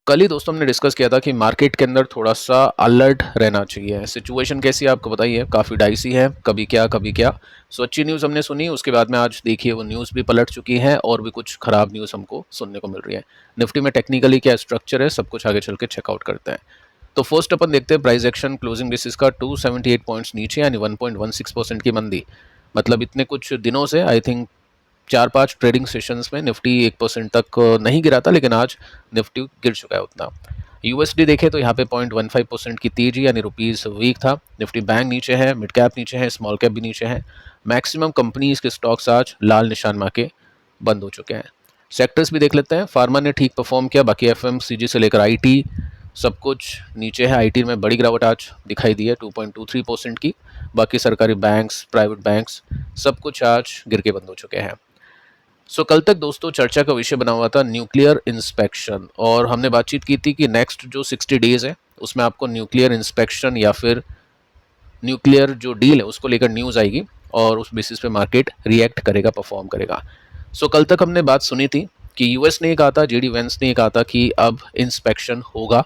कल ही दोस्तों हमने डिस्कस किया था कि मार्केट के अंदर थोड़ा सा अलर्ट रहना चाहिए। सिचुएशन कैसी है आपको बताइए, काफ़ी डाइसी है, कभी क्या कभी क्या। अच्छी न्यूज़ हमने सुनी, उसके बाद में आज देखिए वो न्यूज़ भी पलट चुकी है और भी कुछ ख़राब न्यूज़ हमको सुनने को मिल रही है। निफ्टी में टेक्निकली क्या स्ट्रक्चर है, सब कुछ आगे चल के चेकआउट करते हैं। तो फर्स्ट अपन देखते हैं प्राइस एक्शन क्लोजिंग बेसिस का 278 पॉइंट्स नीचे, यानी 1.16% की मंदी। मतलब इतने कुछ दिनों से आई थिंक 4-5 ट्रेडिंग सेशंस में निफ्टी 1% तक नहीं गिरा था, लेकिन आज निफ्टी गिर चुका है उतना। यूएसडी देखें तो यहाँ पे 0.15% की तेजी, यानी रुपीज़ वीक था। निफ्टी बैंक नीचे है, मिड कैप नीचे है, स्मॉल कैप भी नीचे है। मैक्सिमम कंपनीज के स्टॉक्स आज लाल निशान मार के बंद हो चुके हैं। सेक्टर्स भी देख लेते हैं। फार्मा ने ठीक परफॉर्म किया, बाकी एफएमसीजी से लेकर आईटी सब कुछ नीचे है। आईटी में बड़ी गिरावट आज दिखाई दी है 2.23% की। बाकी सरकारी बैंक्स, प्राइवेट बैंक्स सब कुछ आज गिर के बंद हो चुके हैं। कल तक दोस्तों चर्चा का विषय बना हुआ था न्यूक्लियर इंस्पेक्शन, और हमने बातचीत की थी कि नेक्स्ट जो 60 डेज है उसमें आपको न्यूक्लियर इंस्पेक्शन या फिर न्यूक्लियर जो डील है उसको लेकर न्यूज़ आएगी और उस बेसिस पे मार्केट रिएक्ट करेगा, परफॉर्म करेगा। कल तक हमने बात सुनी थी कि यूएस ने कहा था, जेडी वेंस ने कहा था कि अब इंस्पेक्शन होगा।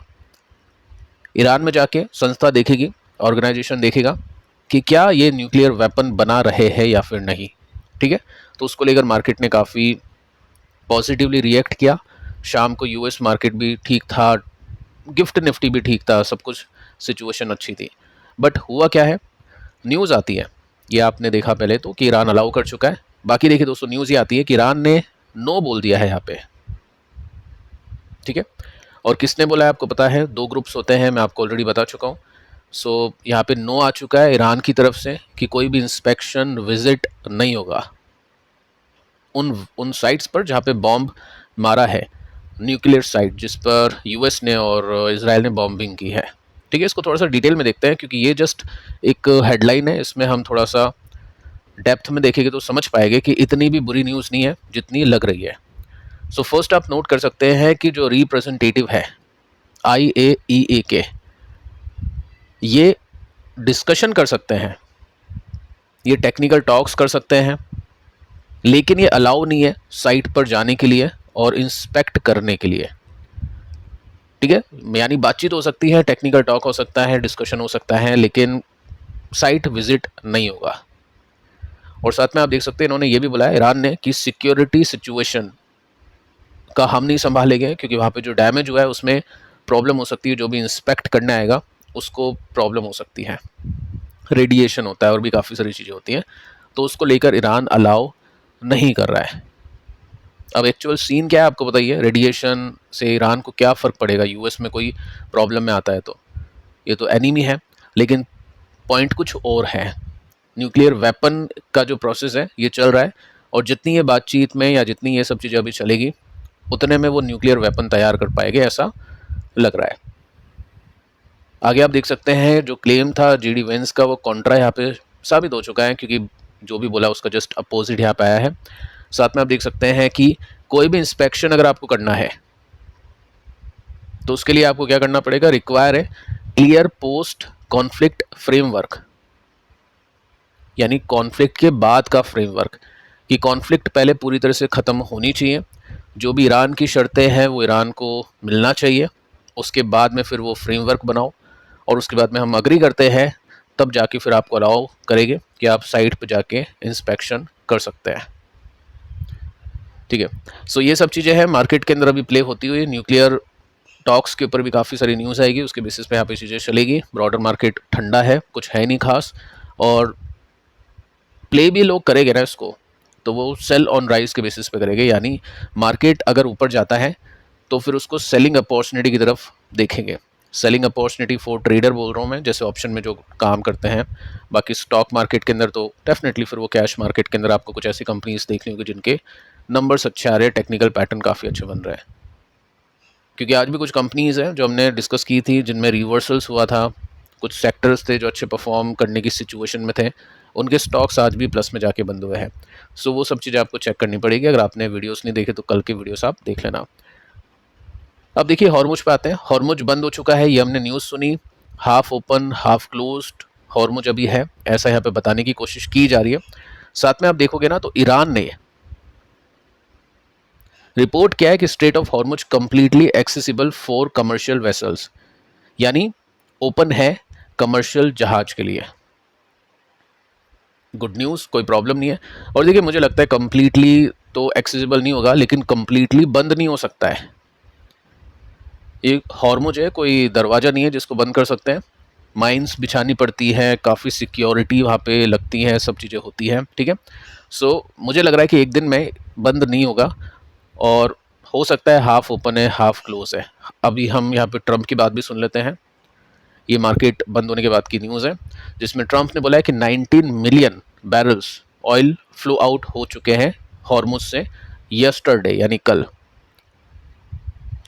ईरान में जाके संस्था देखेगी, ऑर्गेनाइजेशन देखेगा कि क्या ये न्यूक्लियर वेपन बना रहे हैं या फिर नहीं। ठीक है, तो उसको लेकर मार्केट ने काफ़ी पॉजिटिवली रिएक्ट किया। शाम को यूएस मार्केट भी ठीक था, गिफ्ट निफ्टी भी ठीक था, सब कुछ सिचुएशन अच्छी थी। बट हुआ क्या है, न्यूज़ आती है, ये आपने देखा पहले तो कि ईरान अलाउ कर चुका है। बाकी देखिए दोस्तों, न्यूज़ ये आती है कि ईरान ने नो बोल दिया है यहाँ पे। ठीक है, और किसने बोला है आपको पता है? 2 ग्रुप्स होते हैं, मैं आपको ऑलरेडी बता चुका हूँ। यहाँ पे नो आ चुका है ईरान की तरफ से कि कोई भी इंस्पेक्शन विजिट नहीं होगा उन साइट्स पर जहाँ पे बॉम्ब मारा है, न्यूक्लियर साइट जिस पर यूएस ने और इजराइल ने बॉम्बिंग की है। ठीक है, इसको थोड़ा सा डिटेल में देखते हैं क्योंकि ये जस्ट एक हेडलाइन है, इसमें हम थोड़ा सा डेप्थ में देखेंगे तो समझ पाएंगे कि इतनी भी बुरी न्यूज़ नहीं है जितनी लग रही है। फर्स्ट आप नोट कर सकते हैं कि जो रिप्रेजेंटेटिव है IAEA के, ये डिस्कशन कर सकते हैं, ये टेक्निकल टॉक्स कर सकते हैं, लेकिन ये अलाउ नहीं है साइट पर जाने के लिए और इंस्पेक्ट करने के लिए। ठीक है, यानी बातचीत हो सकती है, टेक्निकल टॉक हो सकता है, डिस्कशन हो सकता है, लेकिन साइट विजिट नहीं होगा। और साथ में आप देख सकते हैं इन्होंने ये भी बोला है ईरान ने कि सिक्योरिटी सिचुएशन का हम नहीं संभालेंगे, क्योंकि वहाँ पे जो डैमेज हुआ है उसमें प्रॉब्लम हो सकती है, जो भी इंस्पेक्ट करने आएगा उसको प्रॉब्लम हो सकती है, रेडिएशन होता है और भी काफ़ी सारी चीज़ें होती हैं, तो उसको लेकर ईरान अलाउ नहीं कर रहा है। अब एक्चुअल सीन क्या है आपको बताइए, रेडिएशन से ईरान को क्या फ़र्क पड़ेगा? यूएस में कोई प्रॉब्लम में आता है तो ये तो एनिमी है, लेकिन पॉइंट कुछ और है। न्यूक्लियर वेपन का जो प्रोसेस है ये चल रहा है, और जितनी ये बातचीत में या जितनी ये सब चीज़ें अभी चलेगी उतने में वो न्यूक्लियर वेपन तैयार कर पाएंगे, ऐसा लग रहा है। आगे आप देख सकते हैं जो क्लेम था जेडी वेंस का, वो कॉन्ट्रा यहाँ पे साबित हो चुका है, क्योंकि जो भी बोला उसका जस्ट अपोजिट यहाँ पे आया है। साथ में आप देख सकते हैं कि कोई भी इंस्पेक्शन अगर आपको करना है तो उसके लिए आपको क्या करना पड़ेगा, रिक्वायर है क्लियर पोस्ट कॉन्फ्लिक्ट फ्रेमवर्क, यानी कॉन्फ्लिक्ट के बाद का फ्रेमवर्क, कि कॉन्फ्लिक्ट पहले पूरी तरह से ख़त्म होनी चाहिए, जो भी ईरान की शर्तें हैं वो ईरान को मिलना चाहिए, उसके बाद में फिर वो फ्रेमवर्क बनाओ, और उसके बाद में हम अग्री करते हैं, तब जाके फिर आपको अलाउ करेंगे कि आप साइट पर जाके इंस्पेक्शन कर सकते हैं। ठीक है, ये सब चीज़ें हैं मार्केट के अंदर अभी प्ले होती हुई। न्यूक्लियर टॉक्स के ऊपर भी काफ़ी सारी न्यूज़ आएगी, उसके बेसिस पे यहाँ पे चीज़ें चलेगी। ब्रॉडर मार्केट ठंडा है, कुछ है नहीं खास, और प्ले भी लोग करेंगे ना इसको, तो वो सेल ऑन राइज के बेसिस पे करेंगे, यानी मार्केट अगर ऊपर जाता है तो फिर उसको सेलिंग अपॉर्चुनिटी की तरफ देखेंगे। सेलिंग अपॉर्चुनिटी फॉर ट्रेडर बोल रहा हूँ मैं, जैसे ऑप्शन में जो काम करते हैं। बाकी स्टॉक मार्केट के अंदर तो डेफिनेटली फिर वो कैश मार्केट के अंदर आपको कुछ ऐसी कंपनीज देखनी होगी जिनके नंबर्स अच्छे आ रहे हैं, टेक्निकल पैटर्न काफ़ी अच्छे बन रहे हैं। क्योंकि आज भी कुछ कंपनीज़ हैं जो हमने डिस्कस की थी जिनमें रिवर्सल्स हुआ था, कुछ सेक्टर्स थे जो अच्छे परफॉर्म करने की सिचुएशन में थे, उनके स्टॉक्स आज भी प्लस में जाके बंद हुए हैं। वो सब चीज़ें आपको चेक करनी पड़ेगी। अगर आपने वीडियोस नहीं देखे तो कल के वीडियोस आप देख लेना। अब देखिए हॉर्मुज पे आते हैं। हॉर्मुज बंद हो चुका है, ये हमने न्यूज़ सुनी, half open half closed Hormuz अभी है, ऐसा यहाँ पे बताने की कोशिश की जा रही है। साथ में आप देखोगे ना तो ईरान ने रिपोर्ट क्या है कि straight of Hormuz completely accessible for commercial vessels, यानी ओपन है कमर्शियल जहाज के लिए। गुड न्यूज़, कोई प्रॉब्लम नहीं है। और देखिए मुझे लगता है कंप्लीटली तो एक्सेसिबल नहीं होगा, लेकिन कंप्लीटली बंद नहीं हो सकता है। ये हॉर्मुज है, कोई दरवाज़ा नहीं है जिसको बंद कर सकते हैं। माइंस बिछानी पड़ती है, काफ़ी सिक्योरिटी वहाँ पे लगती है, सब चीज़ें होती हैं, ठीक है। सो मुझे लग रहा है कि एक दिन में बंद नहीं होगा, और हो सकता है हाफ ओपन है हाफ क्लोज है। अभी हम यहाँ पे ट्रंप की बात भी सुन लेते हैं। ये मार्केट बंद होने के बाद की न्यूज़ है, जिसमें ट्रंप ने बोला है कि 19 million barrels oil flow out हो चुके हैं हॉर्मुज से यस्टरडे, यानी कल,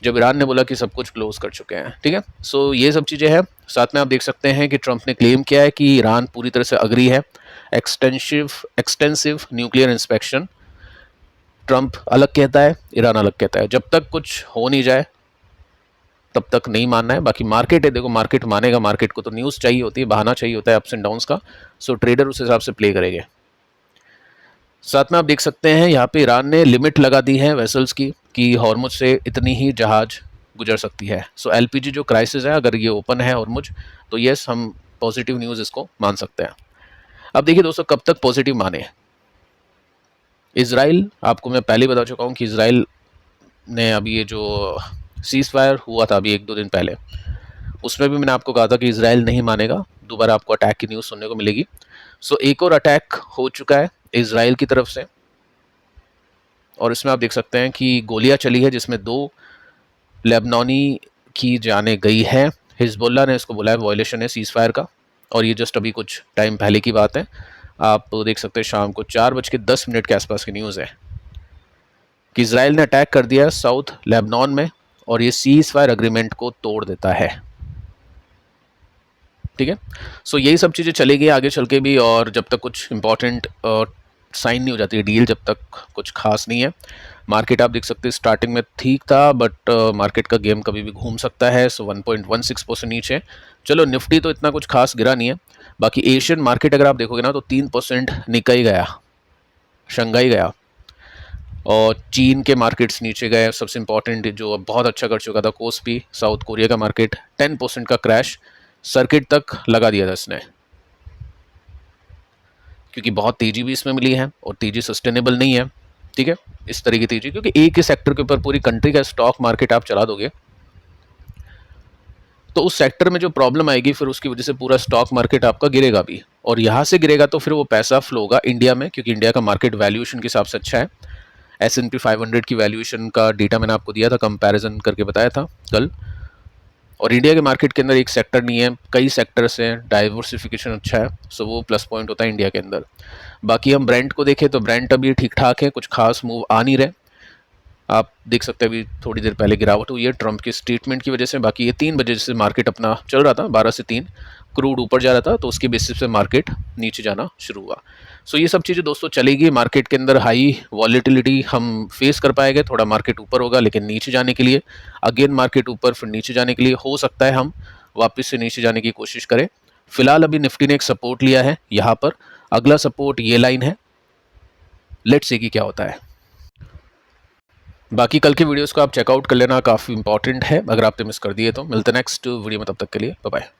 जब ईरान ने बोला कि सब कुछ क्लोज कर चुके हैं, ठीक है। सो ये सब चीज़ें हैं। साथ में आप देख सकते हैं कि ट्रंप ने क्लेम किया है कि ईरान पूरी तरह से अग्री है एक्सटेंसिव न्यूक्लियर इंस्पेक्शन। ट्रंप अलग कहता है, ईरान अलग कहता है। जब तक कुछ हो नहीं जाए तब तक नहीं मानना है। बाकी मार्केट है, देखो मार्केट मानेगा, मार्केट को तो न्यूज़ चाहिए होती है, बहाना चाहिए होता है अप्स एंड डाउन्स का। सो ट्रेडर उस हिसाब से प्ले करेंगे। साथ में आप देख सकते हैं यहाँ पे ईरान ने लिमिट लगा दी है वेसल्स की कि हॉर्मुज से इतनी ही जहाज गुजर सकती है। सो एलपीजी जो क्राइसिस है, अगर ये ओपन है हॉर्मुज, तो यस हम पॉजिटिव न्यूज़ इसको मान सकते हैं। अब देखिए दोस्तों, कब तक पॉजिटिव माने। इसराइल, आपको मैं पहले बता चुका हूँ कि इसराइल ने अभी ये जो सीज फायर हुआ था अभी 1-2 दिन पहले, उसमें भी मैंने आपको कहा था कि इसराइल नहीं मानेगा, दोबारा आपको अटैक की न्यूज़ सुनने को मिलेगी। सो एक और अटैक हो चुका है इसराइल की तरफ से, और इसमें आप देख सकते हैं कि गोलियां चली है, जिसमें 2 लेबनानी की जाने गई है। हिजबुल्ला ने इसको बोला है वायलेशन है सीज फायर का, और ये जस्ट अभी कुछ टाइम पहले की बात है। आप देख सकते हैं शाम को 4:10 के आसपास की न्यूज़ है कि इसराइल ने अटैक कर दिया साउथ लेबनान में, और ये सीज फायर अग्रीमेंट को तोड़ देता है, ठीक है। सो यही सब चीज़ें चलेगी आगे चल के भी, और जब तक कुछ इंपॉर्टेंट साइन नहीं हो जाती है डील, जब तक कुछ खास नहीं है। मार्केट आप देख सकते हैं स्टार्टिंग में ठीक था, बट मार्केट का गेम कभी भी घूम सकता है। सो 1.16% नीचे। चलो निफ्टी तो इतना कुछ खास गिरा नहीं है। बाकी एशियन मार्केट अगर आप देखोगे ना, तो 3% निकाई गया, शंघाई गया, और चीन के मार्केट्स नीचे गए। सबसे इंपॉर्टेंट जो बहुत अच्छा कर चुका था कोस्पी, साउथ कोरिया का मार्केट, 10% का क्रैश सर्किट तक लगा दिया था इसने, क्योंकि बहुत तेज़ी भी इसमें मिली है, और तेज़ी सस्टेनेबल नहीं है, ठीक है। इस तरह की तेज़ी, क्योंकि एक ही सेक्टर के ऊपर पूरी कंट्री का स्टॉक मार्केट आप चला दोगे, तो उस सेक्टर में जो प्रॉब्लम आएगी, फिर उसकी वजह से पूरा स्टॉक मार्केट आपका गिरेगा भी, और यहाँ से गिरेगा तो फिर वो पैसा फ्लो होगा इंडिया में, क्योंकि इंडिया का मार्केट वैल्यूएशन के हिसाब से अच्छा है। S&P 500 की वैल्यूएशन का डेटा मैंने आपको दिया था, कंपैरिजन करके बताया था कल। और इंडिया के मार्केट के अंदर एक सेक्टर नहीं है, कई सेक्टर्स हैं, डाइवर्सिफिकेशन अच्छा है। सो वो प्लस पॉइंट होता है इंडिया के अंदर। बाकी हम ब्रेंट को देखें तो ब्रेंट अभी ठीक ठाक है, कुछ खास मूव आ नहीं रहे। आप देख सकते हैं अभी थोड़ी देर पहले गिरावट हुई है ट्रंप के स्टेटमेंट की वजह से। बाकी ये 3 बजे से मार्केट अपना चल रहा था, 12 से 3 क्रूड ऊपर जा रहा था, तो उसके बेसिस पे मार्केट नीचे जाना शुरू हुआ। सो ये सब चीज़ें दोस्तों चलेगी मार्केट के अंदर। हाई वॉलेटिलिटी हम फेस कर पाएंगे, थोड़ा मार्केट ऊपर होगा, लेकिन नीचे जाने के लिए अगेन मार्केट ऊपर, फिर नीचे जाने के लिए हो सकता है हम वापस से नीचे जाने की कोशिश करें। फिलहाल अभी निफ्टी ने एक सपोर्ट लिया है यहाँ पर, अगला सपोर्ट ये लाइन है, लेट्स सी कि क्या होता है। बाकी कल की वीडियोस को आप चेकआउट कर लेना, काफ़ी इंपॉर्टेंट है, अगर आपने मिस कर दिए तो। मिलते हैं नेक्स्ट वीडियो में, तब तक के लिए बाय बाय।